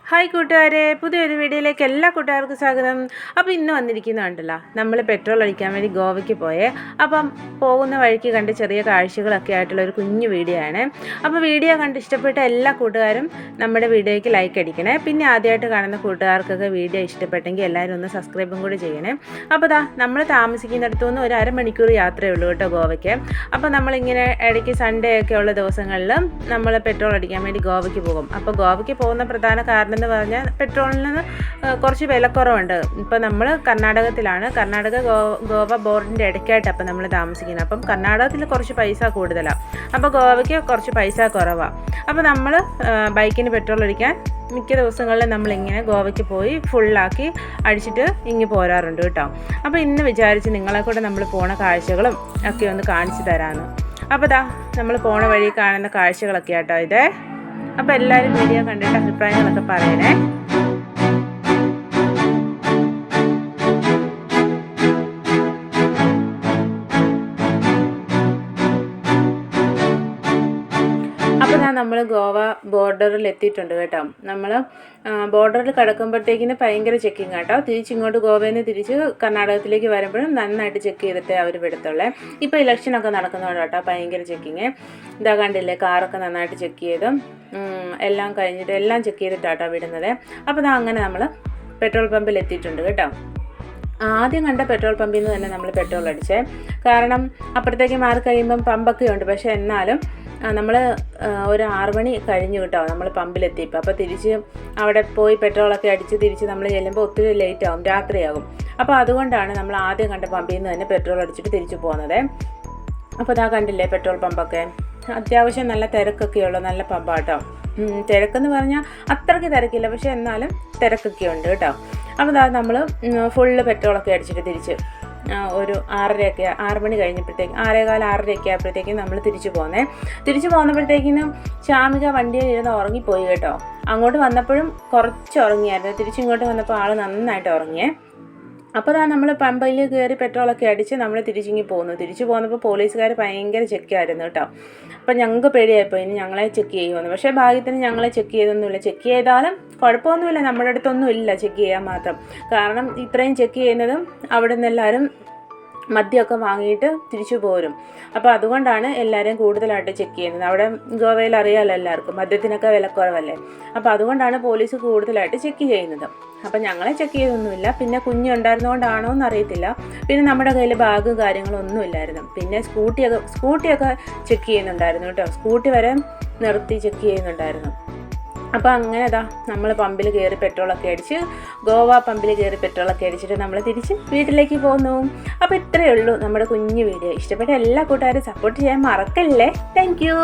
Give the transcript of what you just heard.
Hi കൂട്ടുകാരെ, പുതിയൊരു വീഡിയോയിലേക്ക് എല്ലാ കൂട്ടുകാർക്കും സ്വാഗതം. അപ്പോൾ ഇന്ന് വന്നിരിക്കുന്നുണ്ടല്ലോ, നമ്മൾ പെട്രോൾ അടിക്കാൻ വേണ്ടി ഗോവയ്ക്ക് പോയേ. അപ്പം പോകുന്ന വഴിക്ക് കണ്ട് ചെറിയ കാഴ്ചകളൊക്കെ ആയിട്ടുള്ള ഒരു കുഞ്ഞു വീഡിയോ ആണ്. അപ്പോൾ വീഡിയോ കണ്ട് ഇഷ്ടപ്പെട്ട എല്ലാ കൂട്ടുകാരും നമ്മുടെ വീഡിയോയ്ക്ക് ലൈക്ക് അടിക്കണേ. പിന്നെ ആദ്യമായിട്ട് കാണുന്ന കൂട്ടുകാർക്കൊക്കെ വീഡിയോ ഇഷ്ടപ്പെട്ടെങ്കിൽ എല്ലാവരും ഒന്ന് സബ്സ്ക്രൈബും കൂടി ചെയ്യണേ. അപ്പോൾ നമ്മൾ താമസിക്കുന്നിടത്തു നിന്ന് ഒരു അരമണിക്കൂർ യാത്രയേ ഉള്ളൂ കേട്ടോ ഗോവയ്ക്ക്. അപ്പോൾ നമ്മളിങ്ങനെ ഇടയ്ക്ക് സൺഡേ ഒക്കെ ഉള്ള ദിവസങ്ങളിൽ നമ്മൾ പെട്രോൾ അടിക്കാൻ വേണ്ടി ഗോവയ്ക്ക് പോകും. അപ്പോൾ ഗോവയ്ക്ക് പോകുന്ന പ്രധാന കാരണം എന്ന് പറഞ്ഞാൽ പെട്രോളിന് കുറച്ച് വിലക്കുറവുണ്ട്. ഇപ്പോൾ നമ്മൾ കർണാടകത്തിലാണ്, കർണാടക ഗോവ ബോർഡിൻ്റെ ഇടയ്ക്കായിട്ട് അപ്പോൾ നമ്മൾ താമസിക്കുന്നത്. അപ്പം കർണാടകത്തിൽ കുറച്ച് പൈസ കൂടുതലാണ്, അപ്പോൾ ഗോവയ്ക്ക് കുറച്ച് പൈസ കുറവാണ്. അപ്പോൾ നമ്മൾ ബൈക്കിന് പെട്രോൾ അടിക്കാൻ മിക്ക ദിവസങ്ങളിലും നമ്മളിങ്ങനെ ഗോവയ്ക്ക് പോയി ഫുള്ളാക്കി അടിച്ചിട്ട് ഇങ്ങ് പോരാറുണ്ട് കേട്ടോ. അപ്പോൾ ഇന്ന് വിചാരിച്ച് നിങ്ങളെ കൂടെ നമ്മൾ പോണ കാഴ്ചകളും ഒക്കെ ഒന്ന് കാണിച്ചു തരാമെന്ന്. അപ്പോൾ നമ്മൾ പോണ വഴി കാണുന്ന കാഴ്ചകളൊക്കെ കേട്ടോ ഇത്. അപ്പോൾ എല്ലാവരും വീഡിയോ കണ്ടിട്ട് അഭിപ്രായങ്ങളൊക്കെ പറയണേ. അപ്പോൾ നമ്മൾ ഗോവ ബോർഡറിൽ എത്തിയിട്ടുണ്ട് കേട്ടോ. നമ്മൾ ബോർഡറിൽ കിടക്കുമ്പോഴത്തേക്കിന് ഭയങ്കര ചെക്കിങ് കേട്ടോ. തിരിച്ചിങ്ങോട്ട് ഗോവയിൽ നിന്ന് തിരിച്ച് കർണാടകത്തിലേക്ക് വരുമ്പോഴും നന്നായിട്ട് ചെക്ക് ചെയ്തിട്ടേ അവർ വിടത്തുള്ളേ. ഇപ്പോൾ ഇലക്ഷനൊക്കെ നടക്കുന്നതുകൊണ്ട് കേട്ടോ ഭയങ്കര ചെക്കിങ്. ഇതാ കണ്ടില്ലേ, കാറൊക്കെ നന്നായിട്ട് ചെക്ക് ചെയ്ത് എല്ലാം കഴിഞ്ഞിട്ട് എല്ലാം ചെക്ക് ചെയ്തിട്ടാട്ടോ വിടുന്നത്. അപ്പോൾ അങ്ങനെ നമ്മൾ പെട്രോൾ പമ്പിൽ എത്തിയിട്ടുണ്ട് കേട്ടോ. ആദ്യം കണ്ട പെട്രോൾ പമ്പിൽ നിന്ന് തന്നെ നമ്മൾ പെട്രോൾ അടിച്ചേ. കാരണം അപ്പുറത്തേക്ക് മാറി കഴിയുമ്പം പമ്പൊക്കെ ഉണ്ട്, പക്ഷേ എന്നാലും നമ്മൾ ഒരു 6 മണി കഴിഞ്ഞു കേട്ടോ നമ്മൾ പമ്പിലെത്തിയപ്പോൾ. അപ്പോൾ തിരിച്ച് അവിടെ പോയി പെട്രോളൊക്കെ അടിച്ച് തിരിച്ച് നമ്മൾ ചെല്ലുമ്പോൾ ഒത്തിരി ലേറ്റ് ആകും, രാത്രിയാകും. അപ്പോൾ അതുകൊണ്ടാണ് നമ്മൾ ആദ്യം കണ്ട പമ്പിൽ നിന്ന് തന്നെ പെട്രോൾ അടിച്ചിട്ട് തിരിച്ചു പോകുന്നത്. അപ്പോൾ കണ്ടില്ലേ പെട്രോൾ പമ്പൊക്കെ അത്യാവശ്യം നല്ല തിരക്കൊക്കെയുള്ള നല്ല പമ്പാട്ടോ. തിരക്കെന്ന് പറഞ്ഞാൽ അത്രയ്ക്ക് തിരക്കില്ല, പക്ഷേ എന്നാലും തിരക്കൊക്കെ ഉണ്ട് കേട്ടോ. അപ്പോൾ നമ്മൾ ഫുള്ള് പെട്രോളൊക്കെ അടിച്ചിട്ട് തിരിച്ച് ഒരു 6 മണി കഴിഞ്ഞപ്പോഴത്തേക്കും 6:15 ആയപ്പോഴത്തേക്കും നമ്മൾ തിരിച്ചു പോകുന്നപ്പോഴത്തേക്കിനും ശാമിക വണ്ടിയിൽ ഇരുന്ന് ഉറങ്ങിപ്പോയി കേട്ടോ. അങ്ങോട്ട് വന്നപ്പോഴും കുറച്ച് ഉറങ്ങിയായിരുന്നു, തിരിച്ചിങ്ങോട്ട് വന്നപ്പോൾ ആൾ നന്നായിട്ട് ഉറങ്ങിയേ. അപ്പോൾ നമ്മൾ പമ്പയിൽ കയറി പെട്രോളൊക്കെ അടിച്ച് നമ്മൾ തിരിച്ചു പോന്നപ്പോൾ പോലീസുകാർ ഭയങ്കര ചെക്കായിരുന്നു കേട്ടോ. അപ്പം ഞങ്ങൾക്ക് പേടിയായിപ്പോൾ ഇനി ഞങ്ങളെ ചെക്ക് ചെയ്യുമെന്ന്. പക്ഷേ ഭാഗ്യത്തിന് ഞങ്ങളെ ചെക്ക് ചെയ്തൊന്നുമില്ല. ചെക്ക് ചെയ്താലും കുഴപ്പമൊന്നുമില്ല, നമ്മുടെ അടുത്തൊന്നും ഇല്ല ചെക്ക് ചെയ്യാൻ മാത്രം. കാരണം ഇത്രയും ചെക്ക് ചെയ്യുന്നതും അവിടെ നിന്ന് എല്ലാവരും മദ്യമൊക്കെ വാങ്ങിയിട്ട് തിരിച്ചു പോരും. അപ്പോൾ അതുകൊണ്ടാണ് എല്ലാവരെയും കൂടുതലായിട്ട് ചെക്ക് ചെയ്യുന്നത്. അവിടെ ഗോവയിൽ അറിയാമല്ലോ എല്ലാവർക്കും, മദ്യത്തിനൊക്കെ വിലക്കുറവല്ലേ. അപ്പോൾ അതുകൊണ്ടാണ് പോലീസ് കൂടുതലായിട്ട് ചെക്ക് ചെയ്യുന്നത്. അപ്പം ഞങ്ങളെ ചെക്ക് ചെയ്തൊന്നുമില്ല. പിന്നെ കുഞ്ഞുണ്ടായിരുന്നുകൊണ്ടാണോ എന്നറിയത്തില്ല. പിന്നെ നമ്മുടെ കയ്യിൽ ബാഗ് കാര്യങ്ങളൊന്നും ഇല്ലായിരുന്നു. പിന്നെ സ്കൂട്ടിയൊക്കെ ചെക്ക് ചെയ്യുന്നുണ്ടായിരുന്നു കേട്ടോ. സ്കൂട്ടി വരെ നിർത്തി ചെക്ക് ചെയ്യുന്നുണ്ടായിരുന്നു. അപ്പോൾ അങ്ങനെ നമ്മൾ പമ്പിൽ കയറി പെട്രോളൊക്കെ അടിച്ച് ഗോവ പമ്പിൽ കയറി പെട്രോളൊക്കെ അടിച്ചിട്ട് നമ്മൾ തിരിച്ച് വീട്ടിലേക്ക് പോന്നു. അപ്പോൾ ഇത്രയേ ഉള്ളൂ നമ്മുടെ കുഞ്ഞു വീഡിയോ. ഇഷ്ടപ്പെട്ട എല്ലാ കൂട്ടുകാരും സപ്പോർട്ട് ചെയ്യാൻ മറക്കല്ലേ. Thank you.